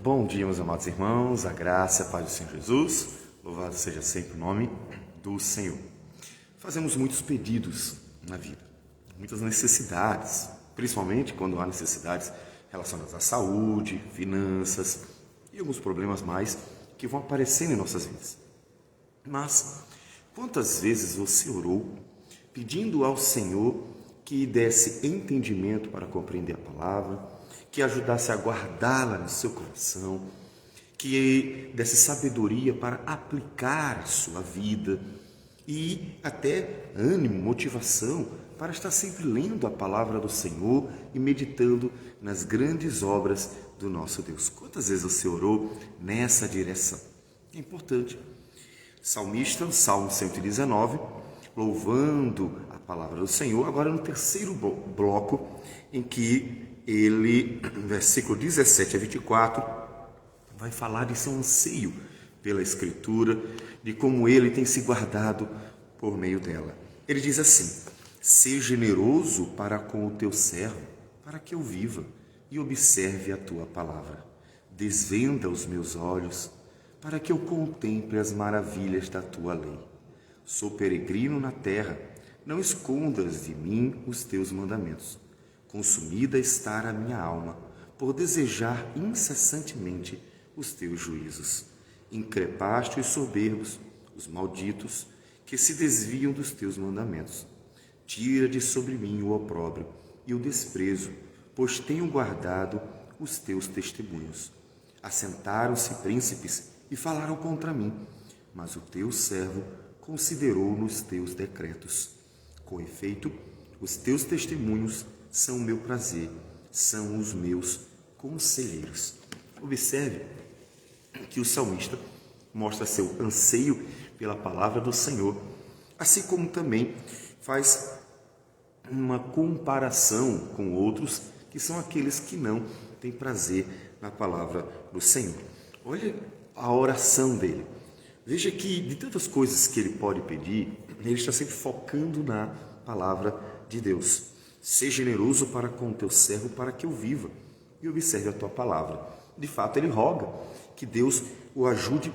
Bom dia, meus amados irmãos, a graça e a paz do Senhor Jesus, louvado seja sempre o nome do Senhor. Fazemos muitos pedidos na vida, muitas necessidades, principalmente quando há necessidades relacionadas à saúde, finanças e alguns problemas mais que vão aparecendo em nossas vidas. Mas quantas vezes você orou pedindo ao Senhor que desse entendimento para compreender a palavra, que ajudasse a guardá-la no seu coração, que desse sabedoria para aplicar a sua vida e até ânimo, motivação para estar sempre lendo a palavra do Senhor e meditando nas grandes obras do nosso Deus. Quantas vezes você orou nessa direção? É importante. Salmista, Salmo 119, louvando a palavra do Senhor, agora no terceiro bloco, em que ele, versículo 17 a 24, vai falar de seu anseio pela Escritura, de como ele tem se guardado por meio dela. Ele diz assim: seja generoso para com o teu servo, para que eu viva e observe a tua palavra. Desvenda os meus olhos, para que eu contemple as maravilhas da tua lei. Sou peregrino na terra, não escondas de mim os teus mandamentos. Consumida está a minha alma, por desejar incessantemente os teus juízos. Increpaste os soberbos, os malditos, que se desviam dos teus mandamentos. Tira de sobre mim o opróbrio e o desprezo, pois tenho guardado os teus testemunhos. Assentaram-se príncipes e falaram contra mim, mas o teu servo considerou nos teus decretos. Com efeito, os teus testemunhos são o meu prazer, são os meus conselheiros. Observe que o salmista mostra seu anseio pela palavra do Senhor, assim como também faz uma comparação com outros que são aqueles que não têm prazer na palavra do Senhor. Olha a oração dele. Veja que de tantas coisas que ele pode pedir, ele está sempre focando na palavra de Deus. Seja generoso para com o teu servo, para que eu viva e observe a tua palavra. De fato, ele roga que Deus o ajude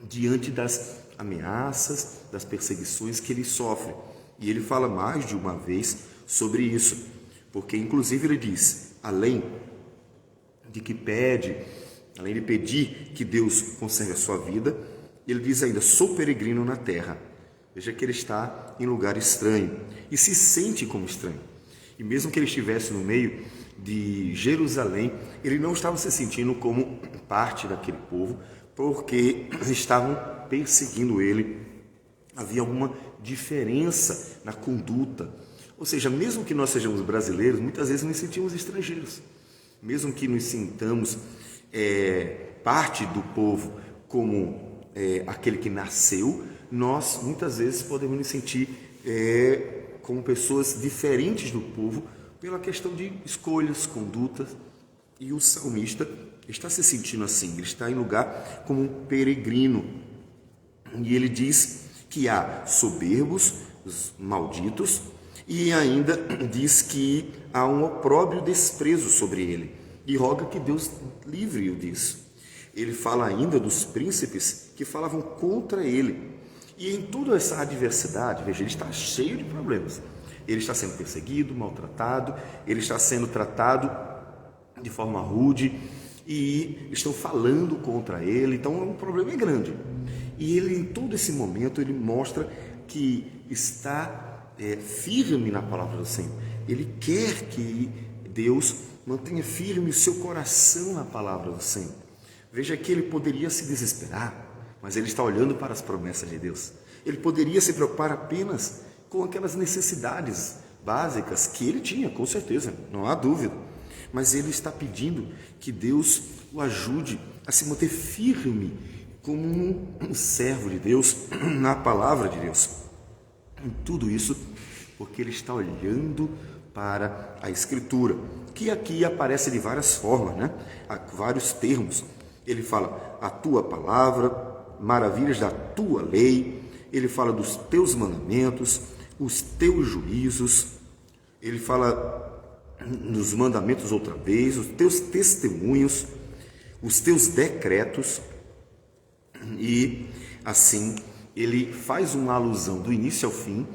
diante das ameaças, das perseguições que ele sofre. E ele fala mais de uma vez sobre isso, porque inclusive ele diz, além de pedir que Deus conserve a sua vida, ele diz ainda, sou peregrino na terra. Veja que ele está em lugar estranho e se sente como estranho. E mesmo que ele estivesse no meio de Jerusalém, ele não estava se sentindo como parte daquele povo, porque estavam perseguindo ele. Havia alguma diferença na conduta. Ou seja, mesmo que nós sejamos brasileiros, muitas vezes nos sentimos estrangeiros. Mesmo que nos sintamos parte do povo como aquele que nasceu, nós muitas vezes podemos nos sentir como pessoas diferentes do povo pela questão de escolhas, condutas, e o salmista está se sentindo assim, ele está em lugar como um peregrino, e ele diz que há soberbos, os malditos, e ainda diz que há um opróbrio desprezo sobre ele, e roga que Deus livre-o disso. Ele fala ainda dos príncipes que falavam contra ele. E em toda essa adversidade, veja, ele está cheio de problemas. Ele está sendo perseguido, maltratado, ele está sendo tratado de forma rude e estão falando contra ele. Então, um problema é grande. E ele, em todo esse momento, ele mostra que está firme na palavra do Senhor. Ele quer que Deus mantenha firme o seu coração na palavra do Senhor. Veja que ele poderia se desesperar, mas ele está olhando para as promessas de Deus. Ele poderia se preocupar apenas com aquelas necessidades básicas que ele tinha, com certeza, não há dúvida. Mas ele está pedindo que Deus o ajude a se manter firme como um servo de Deus na palavra de Deus. Em tudo isso, porque ele está olhando para a Escritura, que aqui aparece de várias formas, né? Há vários termos. Ele fala a tua palavra, maravilhas da tua lei, ele fala dos teus mandamentos, os teus juízos, ele fala nos mandamentos outra vez, os teus testemunhos, os teus decretos, e assim ele faz uma alusão do início ao fim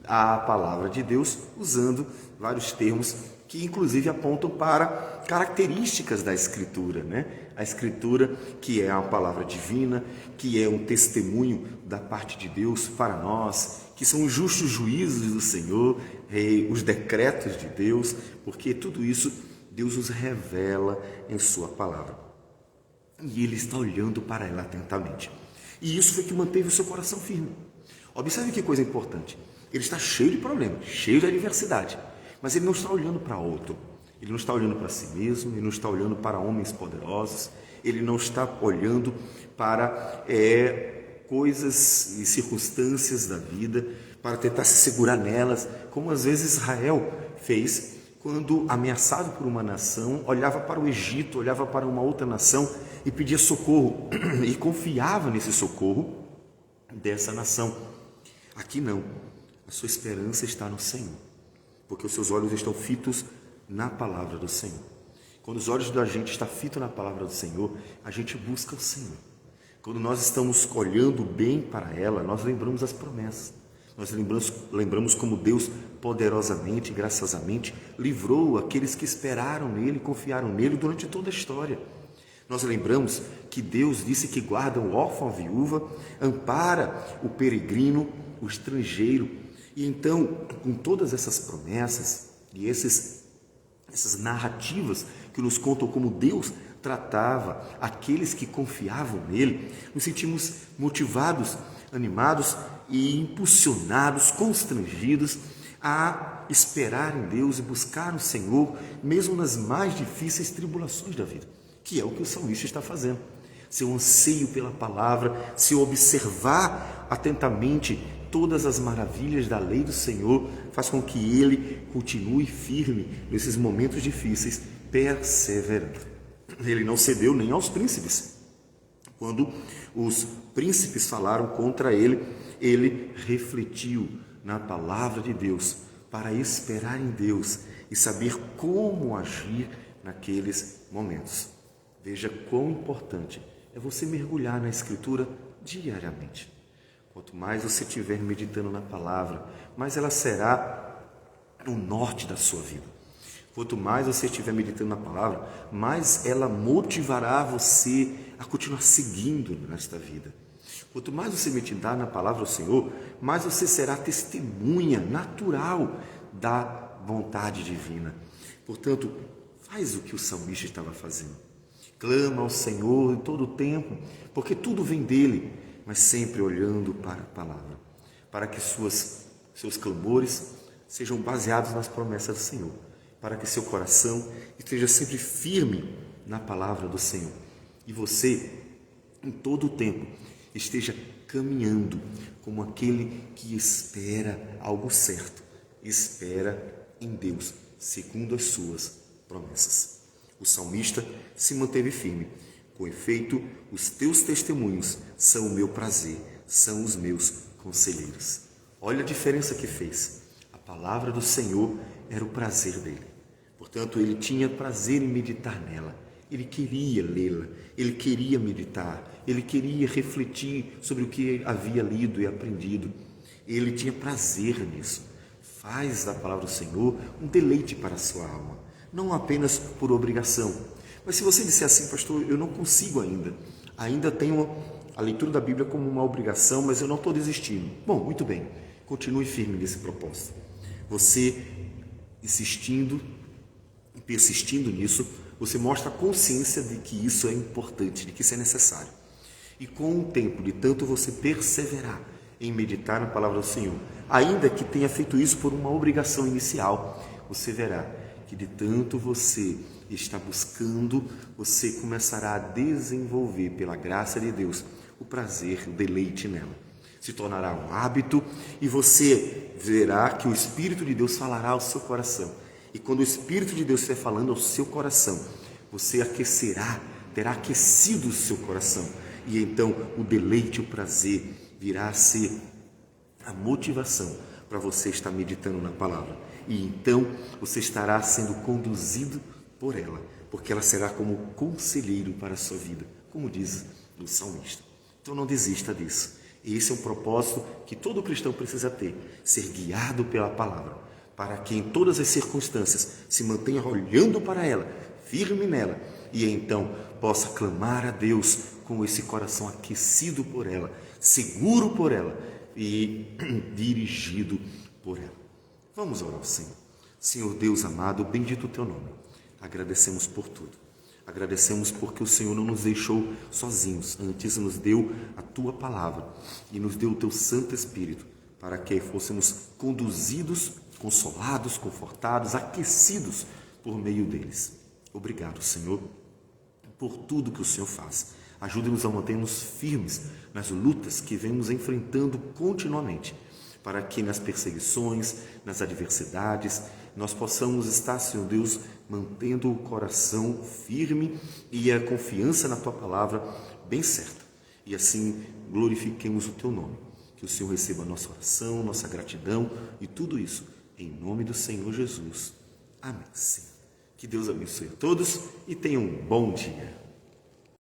à palavra de Deus, usando vários termos que inclusive apontam para características da Escritura, né? A Escritura, que é a palavra divina, que é um testemunho da parte de Deus para nós, que são os justos juízos do Senhor, os decretos de Deus, porque tudo isso Deus os revela em sua palavra. E ele está olhando para ela atentamente. E isso foi que manteve o seu coração firme. Observe que coisa importante. Ele está cheio de problemas, cheio de adversidade, mas ele não está olhando para outro. Ele não está olhando para si mesmo, ele não está olhando para homens poderosos, ele não está olhando para coisas e circunstâncias da vida, para tentar se segurar nelas, como às vezes Israel fez quando, ameaçado por uma nação, olhava para o Egito, olhava para uma outra nação e pedia socorro, e confiava nesse socorro dessa nação. Aqui não, a sua esperança está no Senhor, porque os seus olhos estão fitos na palavra do Senhor. Quando os olhos da gente estão fitos na palavra do Senhor, a gente busca o Senhor. Quando nós estamos olhando bem para ela, nós lembramos as promessas. Nós lembramos como Deus poderosamente e graciosamente livrou aqueles que esperaram nele e confiaram nele durante toda a história. Nós lembramos que Deus disse que guarda o órfão, a viúva, ampara o peregrino, o estrangeiro. E então, com todas essas promessas e essas narrativas que nos contam como Deus tratava aqueles que confiavam nele, nos sentimos motivados, animados e impulsionados, constrangidos a esperar em Deus e buscar o Senhor, mesmo nas mais difíceis tribulações da vida, que é o que o salmista está fazendo. Seu anseio pela palavra, seu observar atentamente todas as maravilhas da lei do Senhor, faz com que ele continue firme nesses momentos difíceis, perseverando. Ele não cedeu nem aos príncipes. Quando os príncipes falaram contra ele, ele refletiu na palavra de Deus para esperar em Deus e saber como agir naqueles momentos. Veja quão importante é você mergulhar na Escritura diariamente. Quanto mais você estiver meditando na palavra, mais ela será o norte da sua vida. Quanto mais você estiver meditando na palavra, mais ela motivará você a continuar seguindo nesta vida. Quanto mais você meditar na palavra do Senhor, mais você será testemunha natural da vontade divina. Portanto, faz o que o salmista estava fazendo. Clama ao Senhor em todo o tempo, porque tudo vem dele, mas sempre olhando para a palavra, para que seus clamores sejam baseados nas promessas do Senhor, para que seu coração esteja sempre firme na palavra do Senhor. E você, em todo o tempo, esteja caminhando como aquele que espera algo certo, espera em Deus, segundo as suas promessas. O salmista se manteve firme. Com efeito, os teus testemunhos são o meu prazer, são os meus conselheiros. Olha a diferença que fez. A palavra do Senhor era o prazer dele. Portanto, ele tinha prazer em meditar nela. Ele queria lê-la, ele queria meditar, ele queria refletir sobre o que havia lido e aprendido. Ele tinha prazer nisso. Faz da palavra do Senhor um deleite para a sua alma, não apenas por obrigação. Mas se você disser assim, pastor, eu não consigo ainda tenho a leitura da Bíblia como uma obrigação, mas eu não estou desistindo. Bom, muito bem, continue firme nesse propósito. Você insistindo e persistindo nisso, você mostra a consciência de que isso é importante, de que isso é necessário. E com o tempo, de tanto você perseverar em meditar na palavra do Senhor, ainda que tenha feito isso por uma obrigação inicial, você verá que de tanto você está buscando, você começará a desenvolver, pela graça de Deus, o prazer, o deleite nela. Se tornará um hábito e você verá que o Espírito de Deus falará ao seu coração. E quando o Espírito de Deus estiver falando ao seu coração, você aquecerá, terá aquecido o seu coração. E então o deleite, o prazer virá a ser a motivação para você estar meditando na palavra. E então você estará sendo conduzido por ela porque ela será como conselheiro para a sua vida, como diz o salmista. Então não desista disso. Esse é um propósito que todo cristão precisa ter, ser guiado pela palavra, para que em todas as circunstâncias se mantenha olhando para ela, firme nela, e então possa clamar a Deus com esse coração aquecido por ela, seguro por ela e dirigido por ela. Vamos orar ao Senhor. Senhor Deus amado, bendito o teu nome. Agradecemos por tudo. Agradecemos porque o Senhor não nos deixou sozinhos, antes nos deu a tua palavra e nos deu o teu Santo Espírito para que fôssemos conduzidos, consolados, confortados, aquecidos por meio deles. Obrigado, Senhor, por tudo que o Senhor faz. Ajude-nos a manter-nos firmes nas lutas que vemos enfrentando continuamente, para que nas perseguições, nas adversidades, nós possamos estar, Senhor Deus, mantendo o coração firme e a confiança na Tua Palavra bem certa. E assim glorifiquemos o Teu nome. Que o Senhor receba a nossa oração, nossa gratidão e tudo isso em nome do Senhor Jesus. Amém. Sim. Que Deus abençoe a todos e tenham um bom dia.